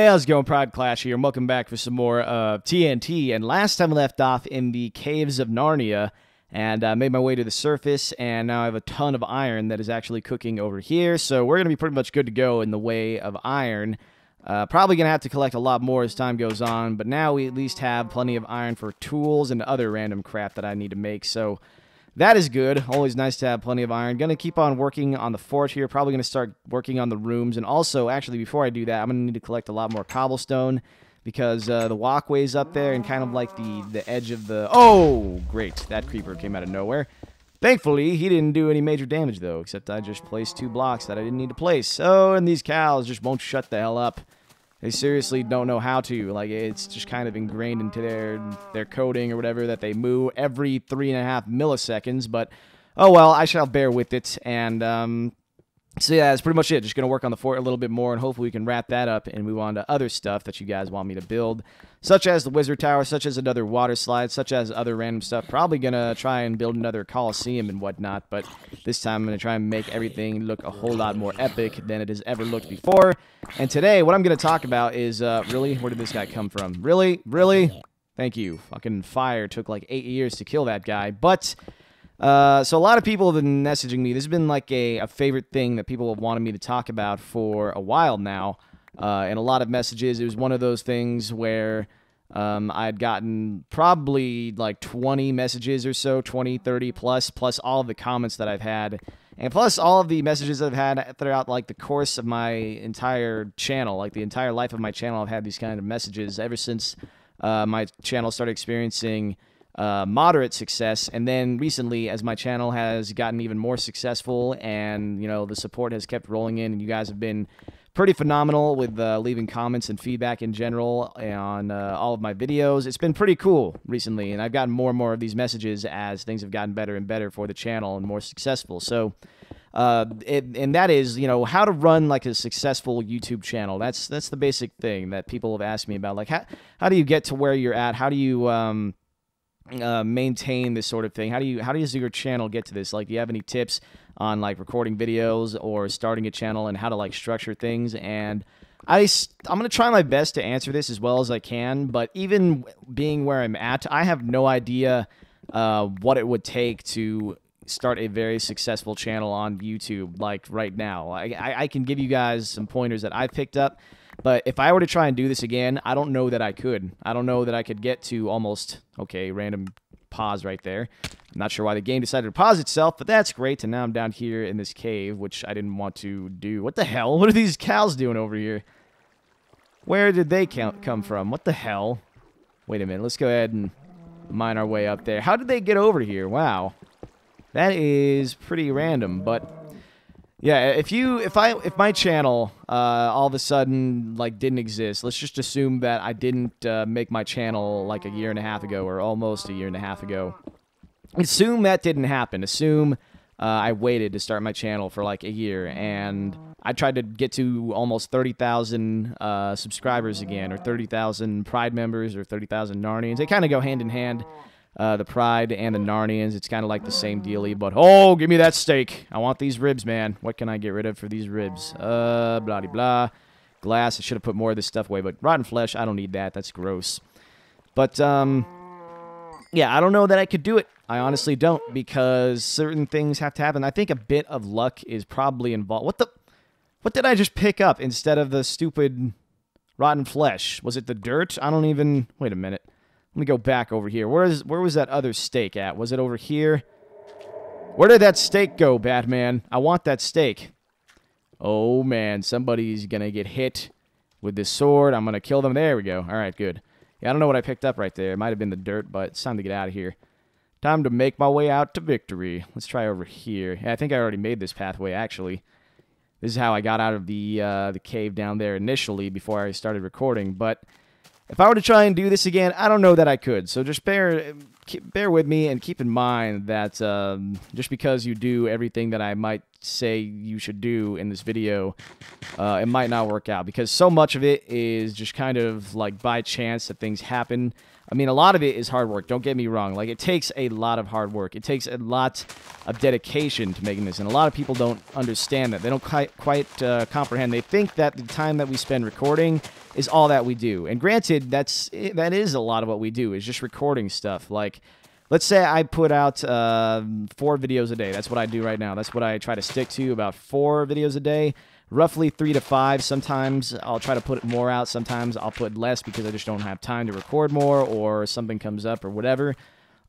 Hey, how's it going? Pride Clash here, and welcome back for some more TNT. And last time I left off in the caves of Narnia, and made my way to the surface, and now I have a ton of iron that is actually cooking over here, so we're going to be pretty much good to go in the way of iron. Probably going to have to collect a lot more as time goes on, but now we at least have plenty of iron for tools and other random crap that I need to make, so that is good. Always nice to have plenty of iron. Going to keep on working on the fort here. Probably going to start working on the rooms. And also, actually, before I do that, I'm going to need to collect a lot more cobblestone because the walkway's up there and kind of like the edge of the... Oh, great. That creeper came out of nowhere. Thankfully, he didn't do any major damage, though, except I just placed 2 blocks that I didn't need to place. Oh, and these cows just won't shut the hell up. They seriously don't know how to. Like, it's just kind of ingrained into their coding or whatever that they moo every 3.5 milliseconds. But, oh well, I shall bear with it. And, so yeah, that's pretty much it. Just going to work on the fort a little bit more, and hopefully we can wrap that up and move on to other stuff that you guys want me to build, such as the wizard tower, such as another water slide, such as other random stuff. Probably going to try and build another coliseum and whatnot, but this time I'm going to try and make everything look a whole lot more epic than it has ever looked before. And today, what I'm going to talk about is, really, where did this guy come from? Really? Really? Thank you. Fucking fire took like 8 years to kill that guy, but... So a lot of people have been messaging me. This has been like a favorite thing that people have wanted me to talk about for a while now. And a lot of messages. It was one of those things where I'd gotten probably like 20 messages or so, 20, 30 plus all of the comments that I've had. And plus all of the messages I've had throughout like the course of my entire channel, like the entire life of my channel. I've had these kind of messages ever since my channel started experiencing... moderate success, and then recently as my channel has gotten even more successful and, you know, the support has kept rolling in, and you guys have been pretty phenomenal with leaving comments and feedback in general on all of my videos. It's been pretty cool recently, and I've gotten more and more of these messages as things have gotten better and better for the channel and more successful. So and that is, you know, how to run like a successful YouTube channel. That's the basic thing that people have asked me about, like how do you get to where you're at? How do you maintain this sort of thing? How does your channel get to this? Like, do you have any tips on like recording videos or starting a channel and how to like structure things? And I'm gonna try my best to answer this as well as I can, but even being where I'm at, I have no idea what it would take to start a very successful channel on YouTube like right now. I can give you guys some pointers that I've picked up, but if I were to try and do this again, I don't know that I could. I don't know that I could get to almost... Okay, random pause right there. I'm not sure why the game decided to pause itself, but that's great. And now I'm down here in this cave, which I didn't want to do. What the hell? What are these cows doing over here? Where did they come from? What the hell? Wait a minute. Let's go ahead and mine our way up there. How did they get over here? Wow. That is pretty random, but... Yeah, if my channel all of a sudden like didn't exist, let's just assume that I didn't make my channel like a year and a half ago or almost a year and a half ago. Assume that didn't happen. Assume I waited to start my channel for like a year and I tried to get to almost 30,000 subscribers again, or 30,000 Pride members, or 30,000 Narnians. They kind of go hand in hand. The Pride and the Narnians, it's kind of like the same dealie, but oh, give me that steak. I want these ribs, man. What can I get rid of for these ribs? Blah, blah, blah. Glass, I should have put more of this stuff away, but rotten flesh, I don't need that. That's gross. But, yeah, I don't know that I could do it. I honestly don't, because certain things have to happen. I think a bit of luck is probably involved. What did I just pick up instead of the stupid rotten flesh? Was it the dirt? I don't even... Wait a minute. Let me go back over here. Where was that other steak at? Was it over here? Where did that steak go, Batman? I want that steak. Oh, man. Somebody's going to get hit with this sword. I'm going to kill them. There we go. All right, good. Yeah, I don't know what I picked up right there. It might have been the dirt, but it's time to get out of here. Time to make my way out to victory. Let's try over here. Yeah, I think I already made this pathway, actually. This is how I got out of the cave down there initially before I started recording, but... If I were to try and do this again, I don't know that I could. So just bear with me and keep in mind that just because you do everything that I might say you should do in this video, it might not work out. Because so much of it is just kind of like by chance that things happen. I mean, a lot of it is hard work. Don't get me wrong. Like, it takes a lot of hard work. It takes a lot of dedication to making this, and a lot of people don't understand that. They don't quite comprehend. They think that the time that we spend recording is all that we do. And granted, that is a lot of what we do, is just recording stuff. Like, let's say I put out 4 videos a day. That's what I do right now. That's what I try to stick to, about 4 videos a day. Roughly 3 to 5. Sometimes I'll try to put more out. Sometimes I'll put less because I just don't have time to record more, or something comes up or whatever.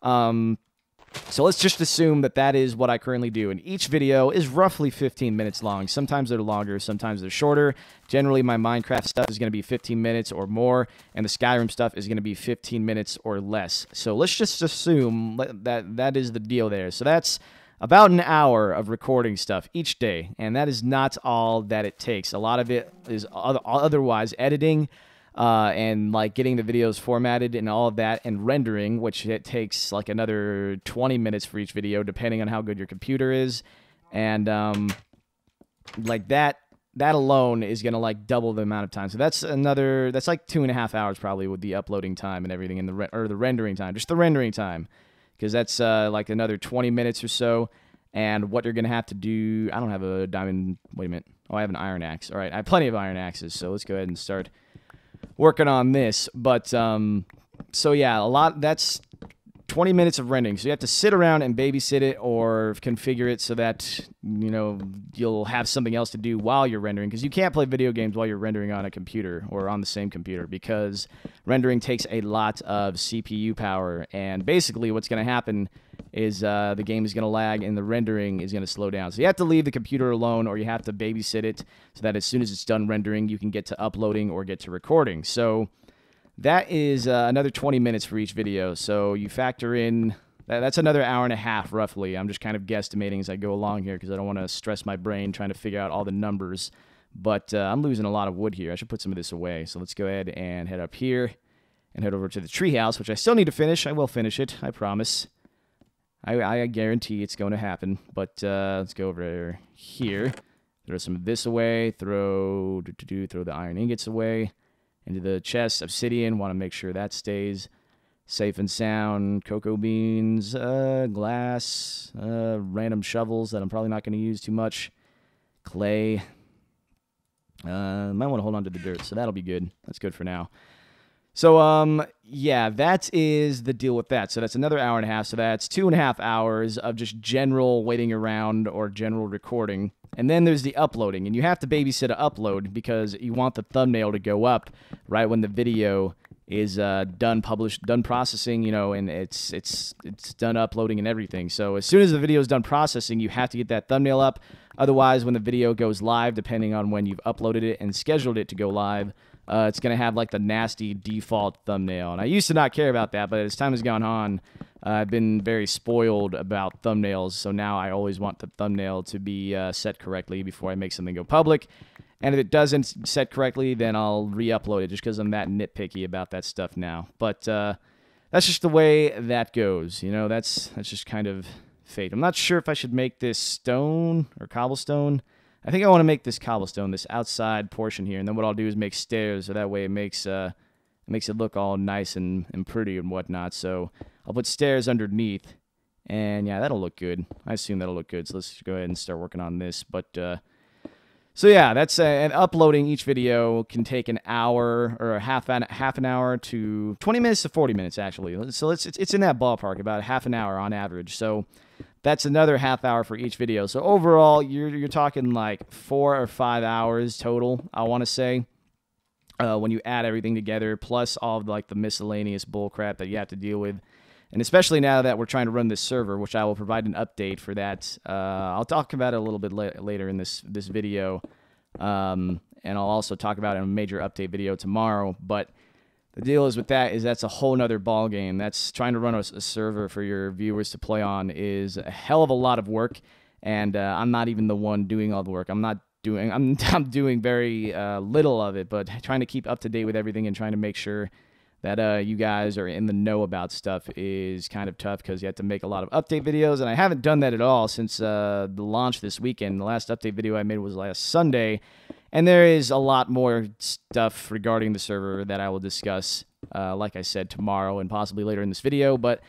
So let's just assume that that is what I currently do. And each video is roughly 15 minutes long. Sometimes they're longer, sometimes they're shorter. Generally, my Minecraft stuff is going to be 15 minutes or more, and the Skyrim stuff is going to be 15 minutes or less. So let's just assume that is the deal there. So that's about an hour of recording stuff each day, and that is not all that it takes. A lot of it is otherwise editing, and like getting the videos formatted and all of that, and rendering, which it takes like another 20 minutes for each video, depending on how good your computer is. And like that alone is gonna like double the amount of time. So that's like 2.5 hours probably with the uploading time and everything, and the rendering time, just the rendering time. Because that's like another 20 minutes or so. And what you're going to have to do... I don't have a diamond... Wait a minute. Oh, I have an iron axe. All right, I have plenty of iron axes, so let's go ahead and start working on this. But, so yeah, that's 20 minutes of rendering. So you have to sit around and babysit it, or configure it so that, you know, you'll have something else to do while you're rendering. Because you can't play video games while you're rendering on a computer or on the same computer, because rendering takes a lot of CPU power. And basically what's going to happen is the game is going to lag and the rendering is going to slow down. So you have to leave the computer alone, or you have to babysit it so that as soon as it's done rendering, you can get to uploading or get to recording. So that is another 20 minutes for each video. So you factor in, that's another hour and a half roughly. I'm just kind of guesstimating as I go along here because I don't want to stress my brain trying to figure out all the numbers. But I'm losing a lot of wood here. I should put some of this away. So let's go ahead and head up here and head over to the treehouse, which I still need to finish. I will finish it, I promise. I guarantee it's going to happen. But let's go over here. Throw some of this away. Throw the iron ingots away. Into the chest, obsidian, want to make sure that stays safe and sound. Cocoa beans, glass, random shovels that I'm probably not going to use too much. Clay. Might want to hold on to the dirt, so that'll be good. That's good for now. So, yeah, that is the deal with that. So that's another hour and a half. So that's 2.5 hours of just general waiting around or general recording. And then there's the uploading, and you have to babysit an upload because you want the thumbnail to go up right when the video is done processing, you know, and it's done uploading and everything. So as soon as the video is done processing, you have to get that thumbnail up. Otherwise, when the video goes live, depending on when you've uploaded it and scheduled it to go live, it's going to have like the nasty default thumbnail. And I used to not care about that, but as time has gone on, I've been very spoiled about thumbnails, so now I always want the thumbnail to be set correctly before I make something go public. And if it doesn't set correctly, then I'll re-upload it just because I'm that nitpicky about that stuff now. But that's just the way that goes. You know, that's just kind of fate. I'm not sure if I should make this stone or cobblestone. I think I want to make this cobblestone, this outside portion here, and then what I'll do is make stairs, so that way it makes it look all nice and pretty and whatnot. So I'll put stairs underneath, and yeah, that'll look good. I assume that'll look good, so let's go ahead and start working on this. But so yeah, that's and uploading each video can take an hour or half an hour to 20 minutes to 40 minutes actually. So it's in that ballpark, about half an hour on average. So that's another half hour for each video. So overall, you're talking like 4 or 5 hours total, I want to say. When you add everything together, plus all of like the miscellaneous bullcrap that you have to deal with. And especially now that we're trying to run this server, which I will provide an update for that. I'll talk about it a little bit later in this video. And I'll also talk about it in a major update video tomorrow. But the deal is with that is that's a whole nother ball game. That's trying to run a server for your viewers to play on is a hell of a lot of work. And I'm not even the one doing all the work. I'm doing very little of it, but trying to keep up to date with everything and trying to make sure that you guys are in the know about stuff is kind of tough because you have to make a lot of update videos, and I haven't done that at all since the launch this weekend. The last update video I made was last Sunday, and there is a lot more stuff regarding the server that I will discuss like I said, tomorrow and possibly later in this video. But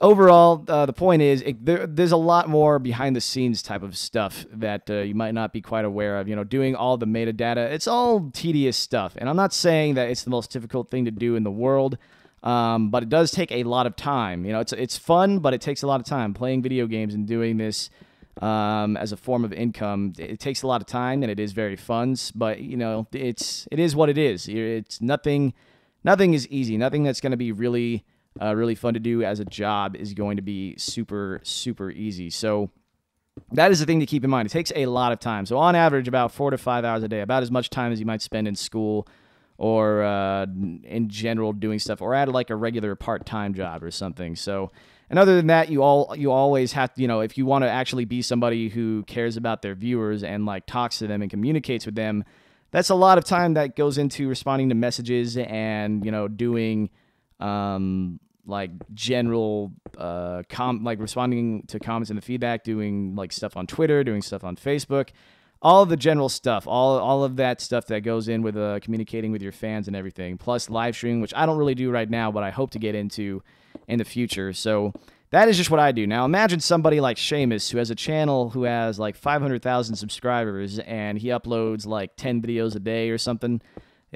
overall, the point is there's a lot more behind the scenes type of stuff that you might not be quite aware of. You know, doing all the metadata, it's all tedious stuff. And I'm not saying that it's the most difficult thing to do in the world, but it does take a lot of time. You know, it's fun, but it takes a lot of time. Playing video games and doing this as a form of income, it takes a lot of time, and it is very fun. But you know, it is what it is. It's nothing is easy. Nothing that's going to be really fun to do as a job is going to be super easy. So that is the thing to keep in mind. It takes a lot of time. So on average, about 4 to 5 hours a day, about as much time as you might spend in school or in general doing stuff, or at like a regular part-time job or something. So, and other than that, you always have to, you know, if you want to actually be somebody who cares about their viewers and like talks to them and communicates with them, that's a lot of time that goes into responding to messages and, you know, doing like general like responding to comments and the feedback, doing like stuff on Twitter, doing stuff on Facebook, all of the general stuff, all of that stuff that goes in with communicating with your fans and everything, plus live streaming, which I don't really do right now, but I hope to get into in the future. So that is just what I do. Now imagine somebody like Seamus, who has a channel who has like 500,000 subscribers, and he uploads like 10 videos a day or something.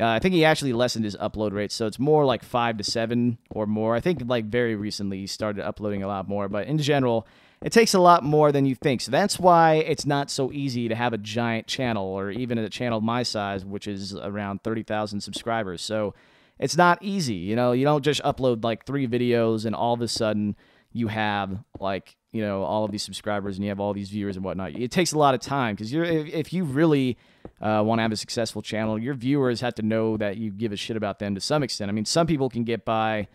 I think he actually lessened his upload rate, so it's more like 5 to 7 or more. I think like very recently he started uploading a lot more, but in general, it takes a lot more than you think. So that's why it's not so easy to have a giant channel, or even a channel my size, which is around 30,000 subscribers. So it's not easy. You know, you don't just upload like 3 videos and all of a sudden you have like, you know, all of these subscribers and you have all these viewers and whatnot. It takes a lot of time, because if you really want to have a successful channel, your viewers have to know that you give a shit about them to some extent. I mean, some people can get by,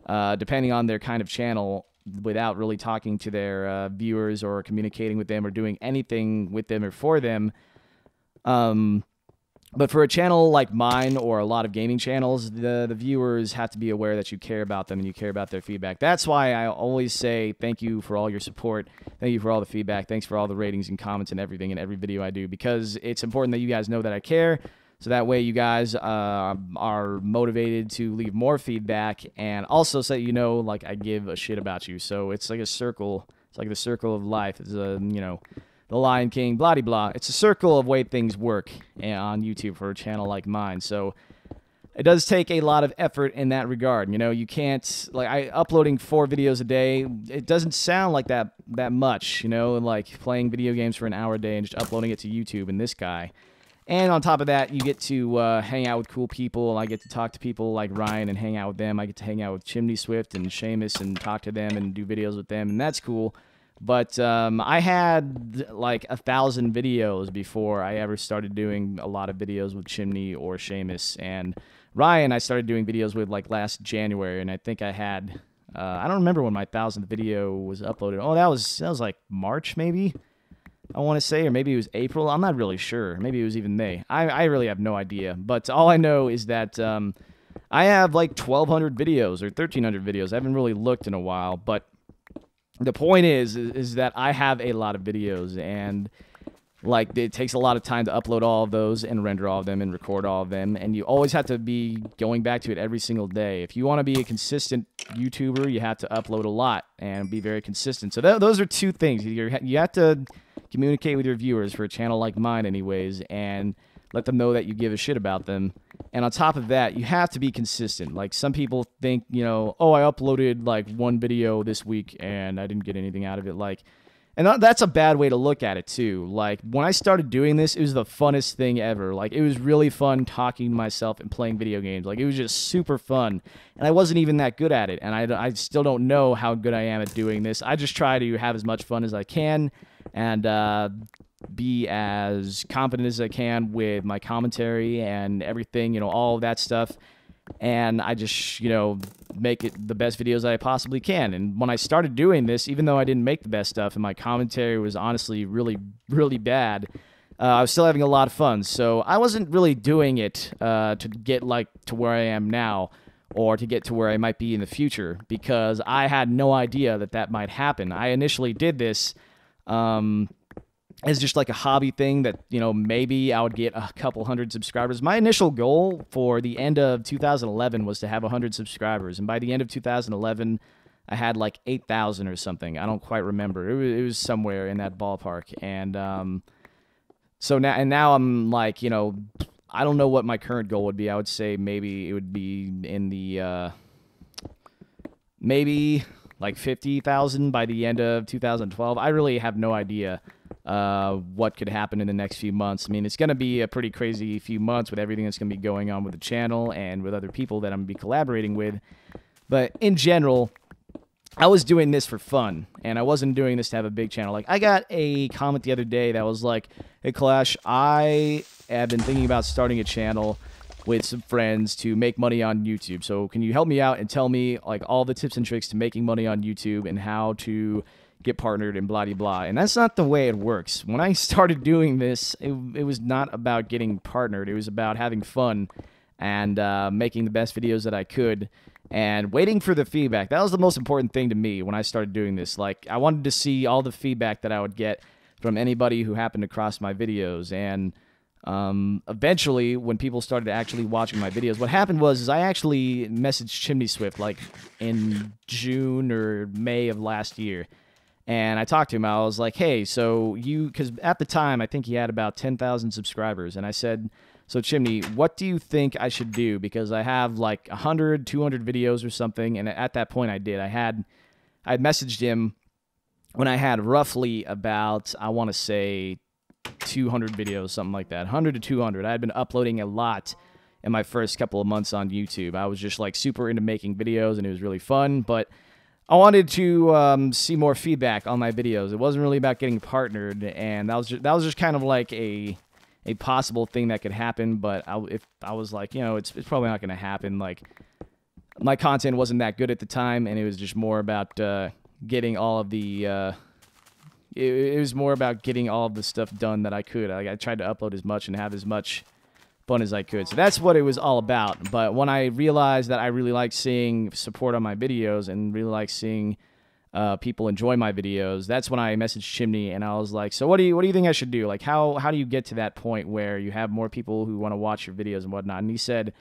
depending on their kind of channel, without really talking to their viewers or communicating with them or doing anything with them or for them. But for a channel like mine or a lot of gaming channels, the viewers have to be aware that you care about them and you care about their feedback. That's why I always say thank you for all your support. Thank you for all the feedback. Thanks for all the ratings and comments and everything in every video I do, because it's important that you guys know that I care. So that way you guys are motivated to leave more feedback, and also so that you know, like, I give a shit about you. So it's like a circle. It's like the circle of life. It's a, you know, the Lion King, blah, blah, blah. It's a circle of way things work on YouTube for a channel like mine. So it does take a lot of effort in that regard. You know, you can't, like, uploading 4 videos a day, it doesn't sound like that much, you know, like playing video games for an hour a day and just uploading it to YouTube and this guy. And on top of that, you get to hang out with cool people. I get to talk to people like Ryan and hang out with them. I get to hang out with Chimney Swift and Seamus and talk to them and do videos with them, and that's cool. But I had like 1,000 videos before I ever started doing a lot of videos with Chimney or Seamus. And Ryan, I started doing videos with like last January, and I think I had, I don't remember when my 1,000th video was uploaded. Oh, that was like March maybe, I want to say, or maybe it was April. I'm not really sure. Maybe it was even May. I really have no idea. But all I know is that I have like 1,200 videos or 1,300 videos. I haven't really looked in a while, but the point is that I have a lot of videos, and like it takes a lot of time to upload all of those and render all of them and record all of them, and you always have to be going back to it every single day. If you want to be a consistent YouTuber, you have to upload a lot and be very consistent. So those are 2 things. You have to communicate with your viewers for a channel like mine anyways, and let them know that you give a shit about them. And on top of that, you have to be consistent. Like, some people think, you know, oh, I uploaded like 1 video this week and I didn't get anything out of it. Like, and that's a bad way to look at it too. Like, when I started doing this, it was the funnest thing ever. Like, it was really fun talking to myself and playing video games. Like, it was just super fun. And I wasn't even that good at it. And I still don't know how good I am at doing this. I just try to have as much fun as I can and be as confident as I can with my commentary and everything, you know, all of that stuff. And I just, you know, make it the best videos I possibly can. And when I started doing this, even though I didn't make the best stuff and my commentary was honestly really, really bad, I was still having a lot of fun. So I wasn't really doing it to get like to where I am now, or to get to where I might be in the future, because I had no idea that might happen. I initially did this as just like a hobby thing that, you know, maybe I would get a couple hundred subscribers. My initial goal for the end of 2011 was to have 100 subscribers. And by the end of 2011, I had like 8,000 or something. I don't quite remember. It was somewhere in that ballpark. And so now I'm like, you know, I don't know what my current goal would be. I would say maybe it would be in the maybe like 50,000 by the end of 2012. I really have no idea what could happen in the next few months. I mean, it's going to be a pretty crazy few months with everything that's going to be going on with the channel and with other people that I'm going to be collaborating with. But in general, I was doing this for fun, and I wasn't doing this to have a big channel. Like, I got a comment the other day that was like, "Hey, Clash, I have been thinking about starting a channel with some friends to make money on YouTube. So can you help me out and tell me like all the tips and tricks to making money on YouTube and how to get partnered and blah, blah, blah." And that's not the way it works. When I started doing this, it was not about getting partnered. It was about having fun and making the best videos that I could and waiting for the feedback. That was the most important thing to me when I started doing this. Like, I wanted to see all the feedback that I would get from anybody who happened to cross my videos. And eventually, when people started actually watching my videos, what happened was I actually messaged Chimney Swift like in June or May of last year. And I talked to him. I was like, "Hey, so because at the time, I think he had about 10,000 subscribers. And I said, so Chimney, what do you think I should do? Because I have like 100, 200 videos or something." And at that point I did. I had messaged him when I had roughly about, I want to say 200 videos, something like that, 100 to 200. I had been uploading a lot in my first couple of months on YouTube. I was just like super into making videos and it was really fun, but I wanted to see more feedback on my videos. It wasn't really about getting partnered, and that was just kind of like a possible thing that could happen. But if I was like, you know, it's probably not going to happen. Like, my content wasn't that good at the time, and it was just more about getting all of the it was more about getting all of the stuff done that I could. I tried to upload as much and have as much fun as I could. So that's what it was all about. But when I realized that I really like seeing support on my videos and really like seeing people enjoy my videos, that's when I messaged Chimney and I was like, "So what do you think I should do? Like, how do you get to that point where you have more people who want to watch your videos and whatnot?" And he said,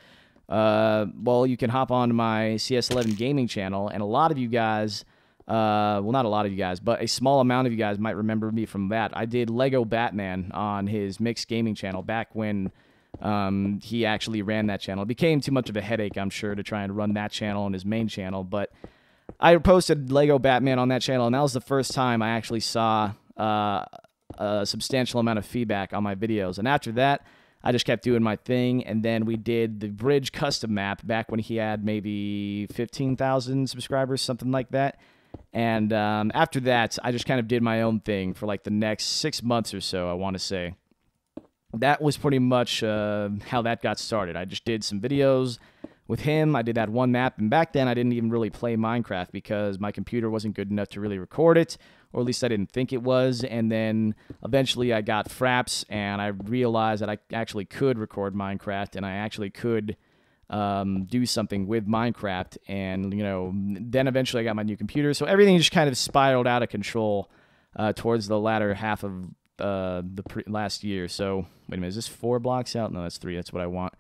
"Well, you can hop on my CS11 gaming channel, and a lot of you guys, well, not a lot of you guys, but a small amount of you guys might remember me from that. I did Lego Batman on his mixed gaming channel back when he actually ran that channel. It became too much of a headache, I'm sure, to try and run that channel and his main channel, but I posted Lego Batman on that channel, and that was the first time I actually saw a substantial amount of feedback on my videos. And after that, I just kept doing my thing, and then we did the Bridge custom map back when he had maybe 15,000 subscribers, something like that. And after that, I just kind of did my own thing for like the next 6 months or so, I want to say. That was pretty much how that got started. I just did some videos with him. I did that one map, and back then I didn't even really play Minecraft because my computer wasn't good enough to really record it, or at least I didn't think it was. And then eventually I got Fraps, and I realized that I actually could record Minecraft, and I actually could do something with Minecraft. And, you know, then eventually I got my new computer, so everything just kind of spiraled out of control towards the latter half of last year. So, wait a minute, is this 4 blocks out? No, that's 3. That's what I want.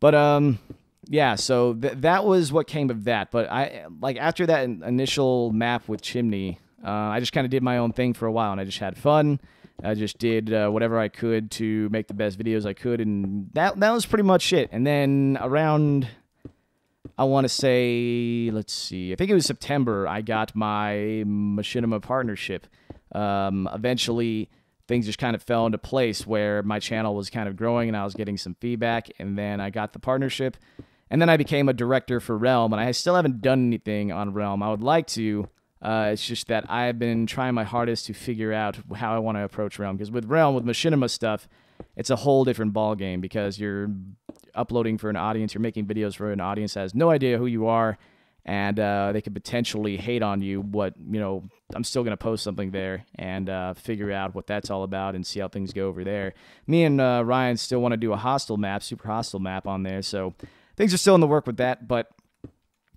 But, yeah, so that was what came of that. But after that initial map with Chimney, I just kind of did my own thing for a while, and I just had fun. I just did whatever I could to make the best videos I could, and that was pretty much it. And then around, I want to say, let's see, I think it was September, I got my Machinima partnership. Eventually, things just kind of fell into place where my channel was kind of growing and I was getting some feedback, and then I got the partnership, and then I became a director for Realm, and I still haven't done anything on Realm. I would like to. It's just that I've been trying my hardest to figure out how I want to approach Realm, because with Realm, with Machinima stuff, it's a whole different ballgame because you're uploading for an audience, you're making videos for an audience that has no idea who you are, and they could potentially hate on you. But, you know, I'm still going to post something there and figure out what that's all about and see how things go over there. Me and Ryan still want to do a hostile map, super hostile map on there, so things are still in the work with that, but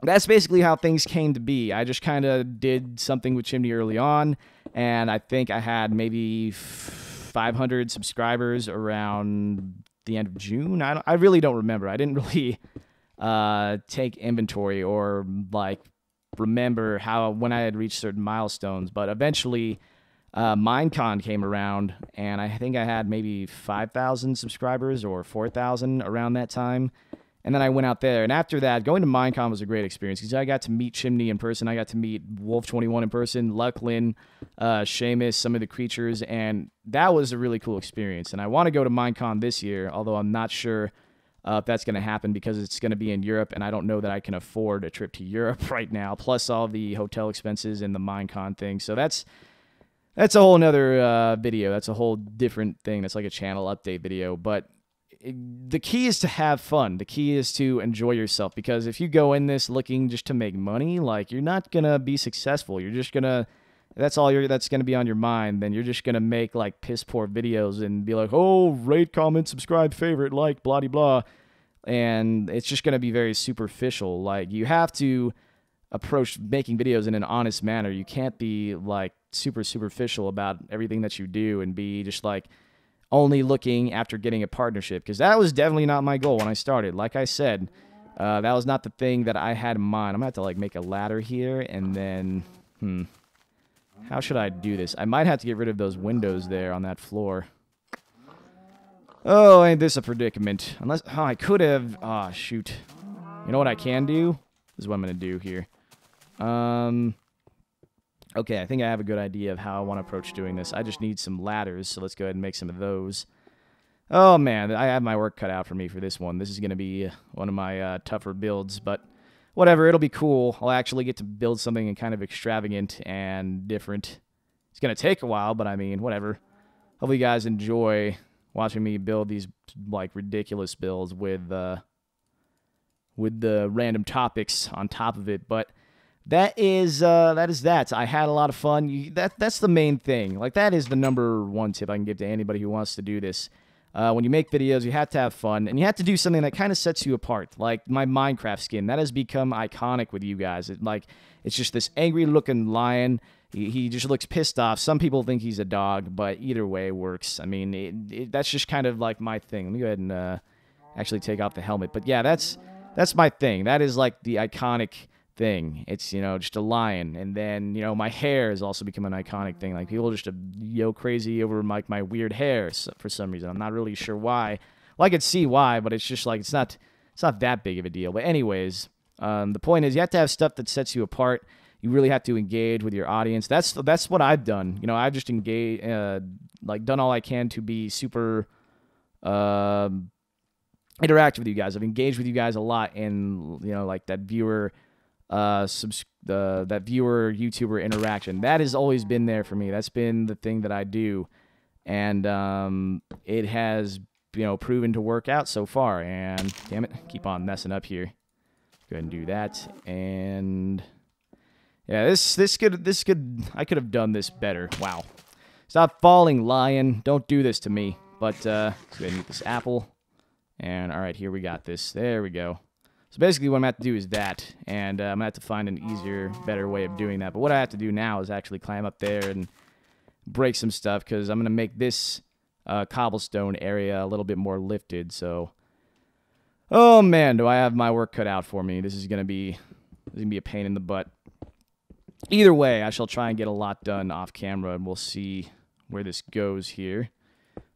that's basically how things came to be. I just kind of did something with Chimney early on, and I think I had maybe 500 subscribers around the end of June. I really don't remember. I didn't really take inventory or like remember when I had reached certain milestones, but eventually Minecon came around, and I think I had maybe 5,000 subscribers or 4,000 around that time. And then I went out there, and after that, going to Minecon was a great experience because I got to meet Chimney in person. I got to meet Wolf21 in person, Lucklin, Seamus, some of the creatures, and that was a really cool experience. And I want to go to Minecon this year, although I'm not sure if that's going to happen because it's going to be in Europe, and I don't know that I can afford a trip to Europe right now, plus all the hotel expenses and the Minecon thing. So that's a whole nother video. That's a whole different thing. That's like a channel update video, but the key is to have fun. The key is to enjoy yourself, because if you go in this looking just to make money, like, you're not gonna be successful. You're just gonna, that's gonna be on your mind. Then you're just gonna make like piss poor videos and be like, oh, rate, comment, subscribe, favorite, like, blah de blah, and it's just gonna be very superficial. Like, you have to approach making videos in an honest manner. You can't be like super superficial about everything that you do and be just like only looking after getting a partnership, because that was definitely not my goal when I started. Like I said, that was not the thing that I had in mind. I'm gonna have to like make a ladder here, and then how should I do this? I might have to get rid of those windows there on that floor. Oh, ain't this a predicament? Unless, I could have, shoot. You know what I can do? This is what I'm gonna do here. Okay, I think I have a good idea of how I want to approach doing this. I just need some ladders, so let's go ahead and make some of those. Oh, man, I have my work cut out for me for this one. This is going to be one of my tougher builds, but whatever, it'll be cool. I'll actually get to build something kind of extravagant and different. It's going to take a while, but I mean, whatever. Hopefully you guys enjoy watching me build these, like, ridiculous builds with the random topics on top of it, but that is that. I had a lot of fun. That's the main thing. Like, that is the #1 tip I can give to anybody who wants to do this. When you make videos, you have to have fun, and you have to do something that kind of sets you apart. Like my Minecraft skin, that has become iconic with you guys. It's just this angry-looking lion. He just looks pissed off. Some people think he's a dog, but either way works. I mean, that's just kind of like my thing. Let me go ahead and actually take off the helmet. But yeah, that's my thing. That is like the iconic thing. It's, just a lion. And then, my hair has also become an iconic thing. Like, people just go crazy over like my weird hair for some reason. I'm not really sure why. Well, I could see why, but it's just like it's not that big of a deal. But anyways, the point is you have to have stuff that sets you apart. You really have to engage with your audience. That's what I've done. I've just engaged, done all I can to be super interact with you guys. I've engaged with you guys a lot in, like that viewer that viewer YouTuber interaction. That has always been there for me. That's been the thing that I do, and it has proven to work out so far. And damn it, keep on messing up here. Go ahead and do that. And yeah, this could I could have done this better. Wow, stop falling, lion! Don't do this to me. But let's go ahead and eat this apple. And all right, here we got this. There we go. So basically what I'm going to have to do is that, and I'm going to have to find an easier, better way of doing that. But what I have to do now is actually climb up there and break some stuff, because I'm going to make this cobblestone area a little bit more lifted. So, oh man, do I have my work cut out for me. This is going to be a pain in the butt. Either way, I shall try and get a lot done off camera, and we'll see where this goes here.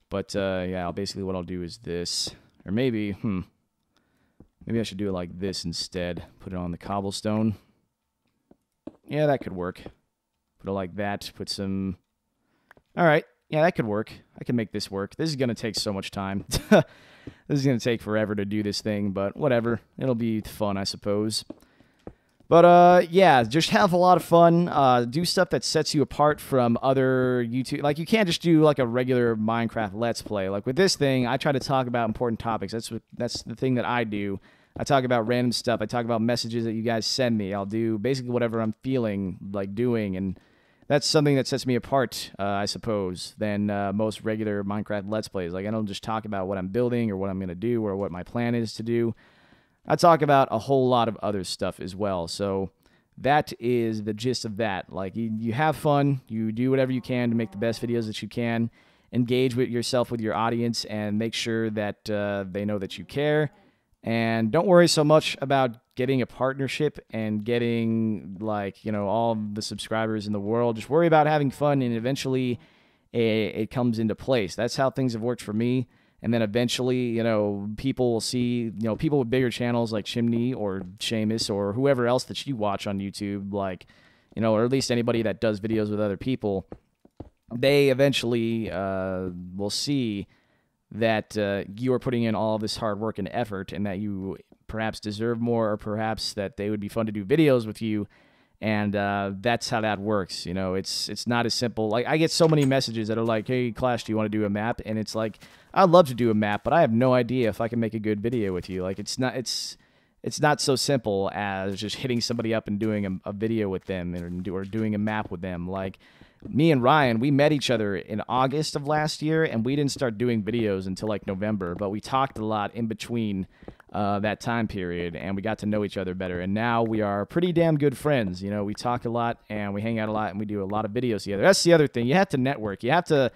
But yeah, basically what I'll do is this. Or maybe, maybe I should do it like this instead. Put it on the cobblestone. Yeah, that could work. Put it like that. Put some... Alright, yeah, that could work. I can make this work. This is going to take so much time. This is going to take forever to do this thing, but whatever. It'll be fun, I suppose. But, yeah, just have a lot of fun. Do stuff that sets you apart from other YouTube. Like, you can't just do, like, a regular Minecraft Let's Play. Like, with this thing, I try to talk about important topics. That's the thing that I do. I talk about random stuff. I talk about messages that you guys send me. I'll do basically whatever I'm feeling like doing, and that's something that sets me apart, I suppose, than most regular Minecraft Let's Plays. Like, I don't just talk about what I'm building or what I'm going to do or what my plan is to do. I talk about a whole lot of other stuff as well. So that is the gist of that. Like, you have fun, you do whatever you can to make the best videos that you can, engage with yourself with your audience, and make sure that they know that you care. And don't worry so much about getting a partnership and getting, like, you know, all the subscribers in the world. Just worry about having fun, and eventually it comes into place. That's how things have worked for me. And then eventually, you know, people will see, you know, people with bigger channels like Chimney or Seamus or whoever else that you watch on YouTube, like, you know, or at least anybody that does videos with other people, they eventually will see that you are putting in all this hard work and effort, and that you perhaps deserve more, or perhaps that they would be fun to do videos with you. And that's how that works. You know, it's not as simple. Like, I get so many messages that are like, hey, Clash, do you want to do a map? And it's like, I'd love to do a map, but I have no idea if I can make a good video with you. Like, it's not so simple as just hitting somebody up and doing a video with them, or doing a map with them. Like, me and Ryan, we met each other in August of last year, and we didn't start doing videos until like November, but we talked a lot in between that time period, and we got to know each other better. And now we are pretty damn good friends. You know, we talk a lot, and we hang out a lot, and we do a lot of videos together. That's the other thing. You have to network. You have to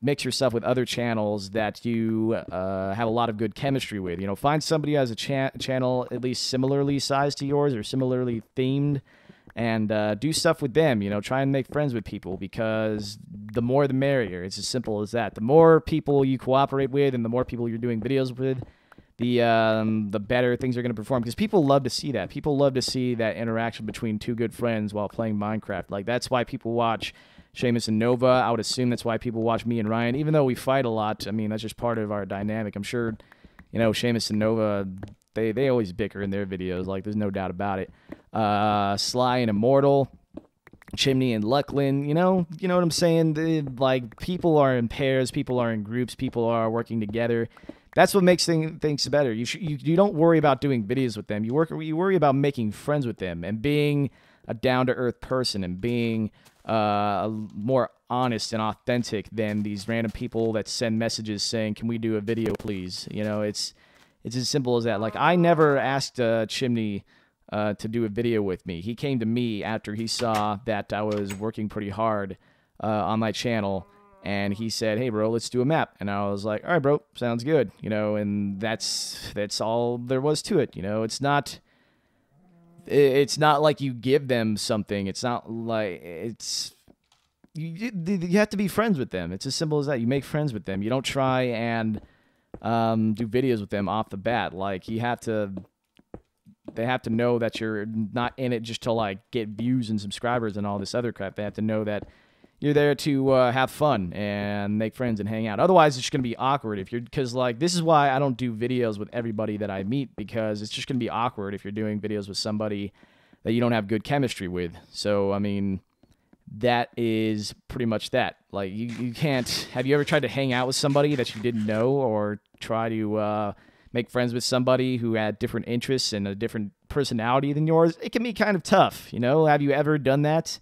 mix yourself with other channels that you have a lot of good chemistry with. You know, find somebody who has a channel at least similarly sized to yours or similarly themed, and do stuff with them. You know, try and make friends with people, because the more the merrier. It's as simple as that. The more people you cooperate with, and the more people you're doing videos with, the better things are going to perform, because people love to see that. People love to see that interaction between two good friends while playing Minecraft. Like, that's why people watch Seamus and Nova. I would assume that's why people watch me and Ryan, even though we fight a lot. I mean, that's just part of our dynamic. I'm sure, you know, Seamus and Nova, they always bicker in their videos. Like, there's no doubt about it. Sly and Immortal, Chimney and Lucklin, you know what I'm saying? Like, people are in pairs, people are in groups, people are working together. That's what makes things better. You don't worry about doing videos with them. You worry about making friends with them, and being a down-to-earth person, and being more honest and authentic than these random people that send messages saying, can we do a video, please? You know, it's as simple as that. Like, I never asked Chimney to do a video with me. He came to me after he saw that I was working pretty hard on my channel, and he said, hey, bro, let's do a map. And I was like, all right, bro, sounds good. You know, and that's all there was to it. You know, it's not like you give them something. It's not like you have to be friends with them. It's as simple as that. You make friends with them. You don't try and do videos with them off the bat. Like, they have to know that you're not in it just to, like, get views and subscribers and all this other crap. They have to know that you're there to have fun and make friends and hang out. Otherwise, it's just going to be awkward because, like, this is why I don't do videos with everybody that I meet, because it's just going to be awkward if you're doing videos with somebody that you don't have good chemistry with. So, I mean, that is pretty much that. Like, you can't... Have you ever tried to hang out with somebody that you didn't know, or try to make friends with somebody who had different interests and a different personality than yours? It can be kind of tough, you know? Have you ever done that?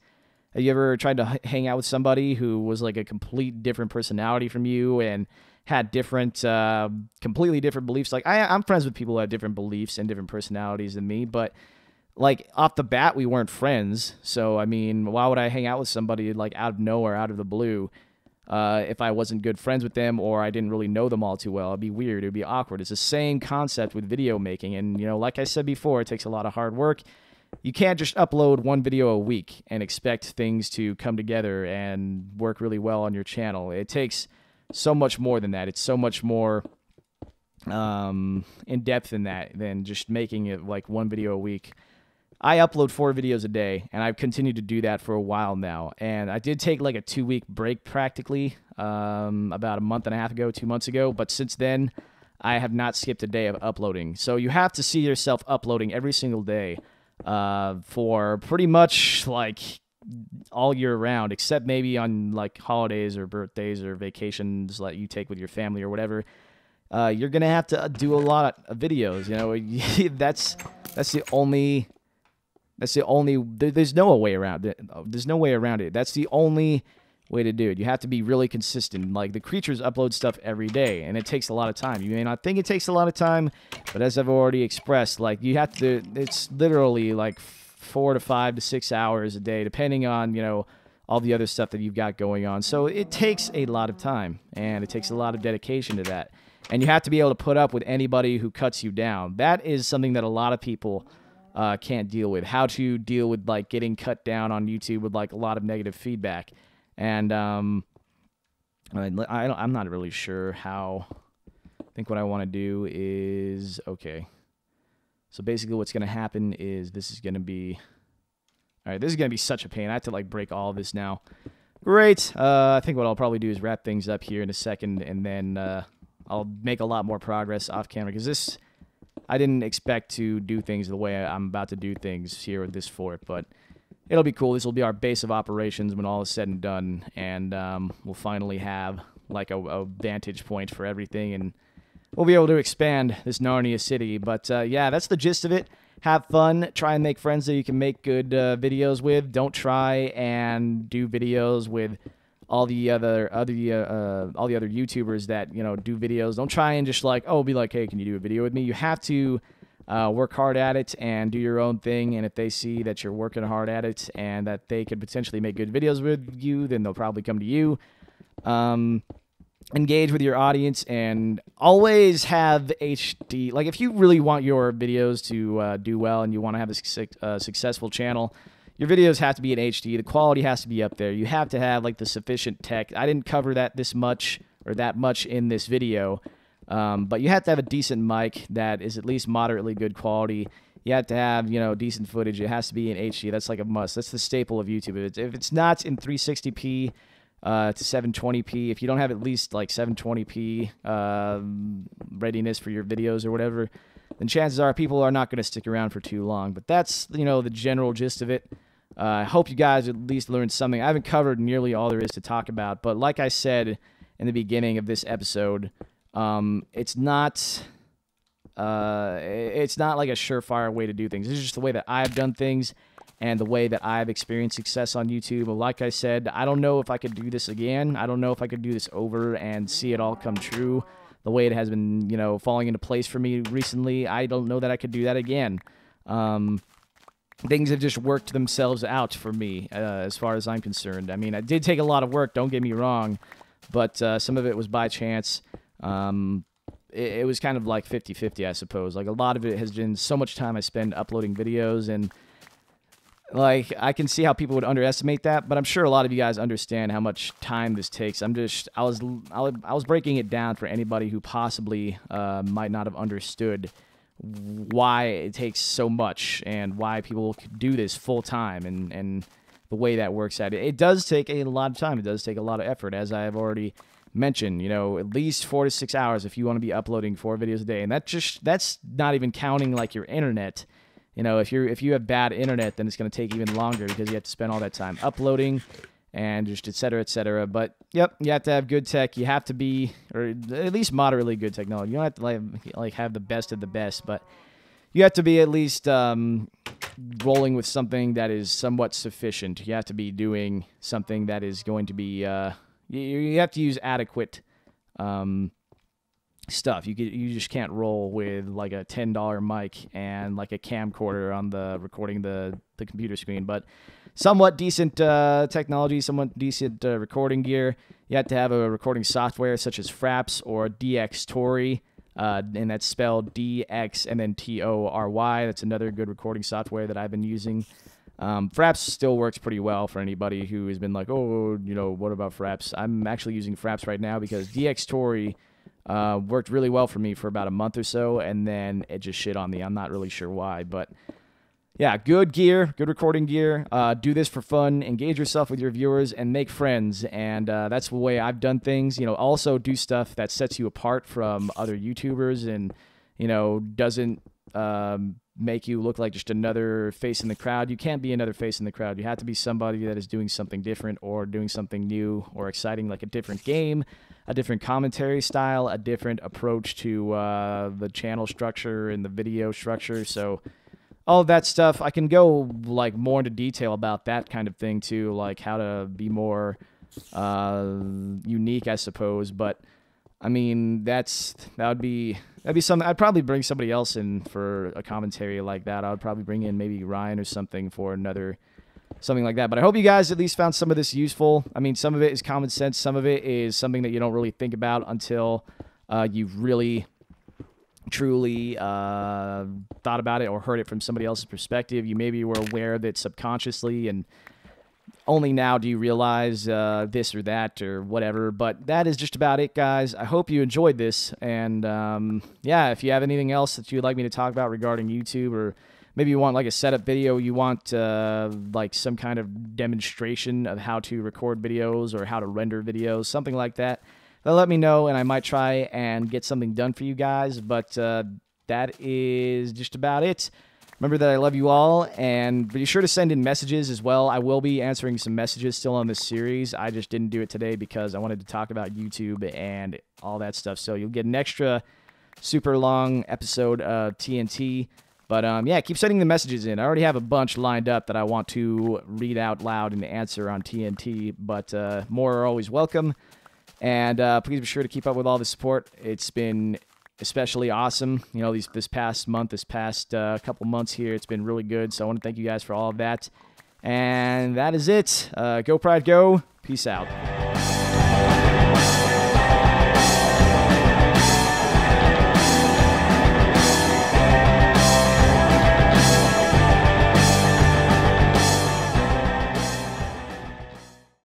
Have you ever tried to hang out with somebody who was like a complete different personality from you and had different, completely different beliefs? Like, I'm friends with people who have different beliefs and different personalities than me, but, like, off the bat, we weren't friends. So, I mean, why would I hang out with somebody, like, out of nowhere, out of the blue, if I wasn't good friends with them, or I didn't really know them all too well? It'd be weird. It'd be awkward. It's the same concept with video making. And, you know, like I said before, it takes a lot of hard work. You can't just upload one video a week and expect things to come together and work really well on your channel. It takes so much more than that. It's so much more in depth than that, than just making it like one video a week. I upload 4 videos a day, and I've continued to do that for a while now. And I did take like a 2-week break practically about a month and a half ago, 2 months ago. But since then, I have not skipped a day of uploading. So you have to see yourself uploading every single day for pretty much like all year round, except maybe on like holidays or birthdays or vacations that you take with your family or whatever. You're gonna have to do a lot of videos. You know, that's the only. There's no way around it. There's no way around it. That's the only way to do it. You have to be really consistent. Like, the creatures upload stuff every day, and it takes a lot of time. You may not think it takes a lot of time, but as I've already expressed, like, you have to, it's literally like 4 to 5 to 6 hours a day, depending on, you know, all the other stuff that you've got going on. So it takes a lot of time, and it takes a lot of dedication to that. And you have to be able to put up with anybody who cuts you down. That is something that a lot of people can't deal with. How to deal with, like, getting cut down on YouTube with, like, a lot of negative feedback. And I'm not really sure how. I think what I want to do is, okay. So basically what's going to happen is this is going to be, all right, this is going to be such a pain. I have to, like, break all of this now. Great. I think what I'll probably do is wrap things up here in a second, and then I'll make a lot more progress off camera, because I didn't expect to do things the way I'm about to do things here with this fort, but it'll be cool. This will be our base of operations when all is said and done, and we'll finally have, like, a vantage point for everything, and we'll be able to expand this Narnia city. But yeah, that's the gist of it. Have fun. Try and make friends that you can make good videos with. Don't try and do videos with all the other YouTubers that, you know, do videos. Don't try and just, like, oh, be like, hey, can you do a video with me? You have to work hard at it and do your own thing. And if they see that you're working hard at it and that they could potentially make good videos with you, then they'll probably come to you. Engage with your audience, and always have HD. Like, if you really want your videos to do well and you want to have a successful channel, your videos have to be in HD. The quality has to be up there. You have to have, like, the sufficient tech. I didn't cover that that much in this video, but you have to have a decent mic that is at least moderately good quality. You have to have, you know, decent footage. It has to be in HD. That's like a must. That's the staple of YouTube. If it's not in 360p to 720p, if you don't have at least, like, 720p readiness for your videos or whatever, then chances are people are not going to stick around for too long. But that's, you know, the general gist of it. I hope you guys at least learned something. I haven't covered nearly all there is to talk about, but like I said in the beginning of this episode, it's not like a surefire way to do things. It's just the way that I've done things and the way that I've experienced success on YouTube. But like I said, I don't know if I could do this again. I don't know if I could do this over and see it all come true the way it has been, you know, falling into place for me recently. I don't know that I could do that again. Things have just worked themselves out for me, as far as I'm concerned. I mean, it did take a lot of work, don't get me wrong, but some of it was by chance. It was kind of like 50-50, I suppose. Like, a lot of it has been so much time I spend uploading videos, and, like, I can see how people would underestimate that, but I'm sure a lot of you guys understand how much time this takes. I was breaking it down for anybody who possibly might not have understood why it takes so much and why people do this full time, and the way that works out. It does take a lot of time. It does take a lot of effort, as I have already mentioned. You know, at least 4 to 6 hours if you want to be uploading 4 videos a day, and that's not even counting, like, your internet. You know, if you have bad internet, then it's going to take even longer because you have to spend all that time uploading and just et cetera. But, yep, you have to have good tech. You have to be, or at least moderately good technology. You don't have to, like have the best of the best, but you have to be at least rolling with something that is somewhat sufficient. You have to be doing something that is going to be, you have to use adequate stuff. You just can't roll with, like, a $10 mic and, like, a camcorder on the recording the computer screen. But somewhat decent technology, somewhat decent recording gear. You have to have a recording software such as Fraps or DxTory, and that's spelled DX and then TORY. That's another good recording software that I've been using. Fraps still works pretty well for anybody who has been like, oh, you know, what about Fraps? I'm actually using Fraps right now because DxTory worked really well for me for about a month or so, and then it just shit on me. I'm not really sure why, but yeah, good gear, good recording gear. Do this for fun, engage yourself with your viewers, and make friends, and that's the way I've done things. You know, also do stuff that sets you apart from other YouTubers and, you know, doesn't make you look like just another face in the crowd. You can't be another face in the crowd. You have to be somebody that is doing something different or doing something new or exciting, like a different game, a different commentary style, a different approach to the channel structure and the video structure. So all of that stuff, I can go, like, more into detail about that kind of thing too, like how to be more unique, I suppose. But I mean, that'd be something. I'd probably bring somebody else in for a commentary like that. I would probably bring in maybe Ryan or something for something like that. But I hope you guys at least found some of this useful. I mean, some of it is common sense. Some of it is something that you don't really think about until you've really, truly thought about it or heard it from somebody else's perspective. You maybe were aware of it subconsciously, and only now do you realize this or that or whatever. But that is just about it, guys. I hope you enjoyed this. And, yeah, if you have anything else that you'd like me to talk about regarding YouTube, or maybe you want like a setup video, you want like some kind of demonstration of how to record videos or how to render videos, something like that, then let me know, and I might try and get something done for you guys. But that is just about it. Remember that I love you all, and be sure to send in messages as well. I will be answering some messages still on this series. I just didn't do it today because I wanted to talk about YouTube and all that stuff. So you'll get an extra super long episode of TNT. But, yeah, keep sending the messages in. I already have a bunch lined up that I want to read out loud and answer on TNT, but more are always welcome. And please be sure to keep up with all the support. It's been especially awesome. You know, this past month, this past couple months here, it's been really good. So I want to thank you guys for all of that. And that is it. Go Pride, go. Peace out.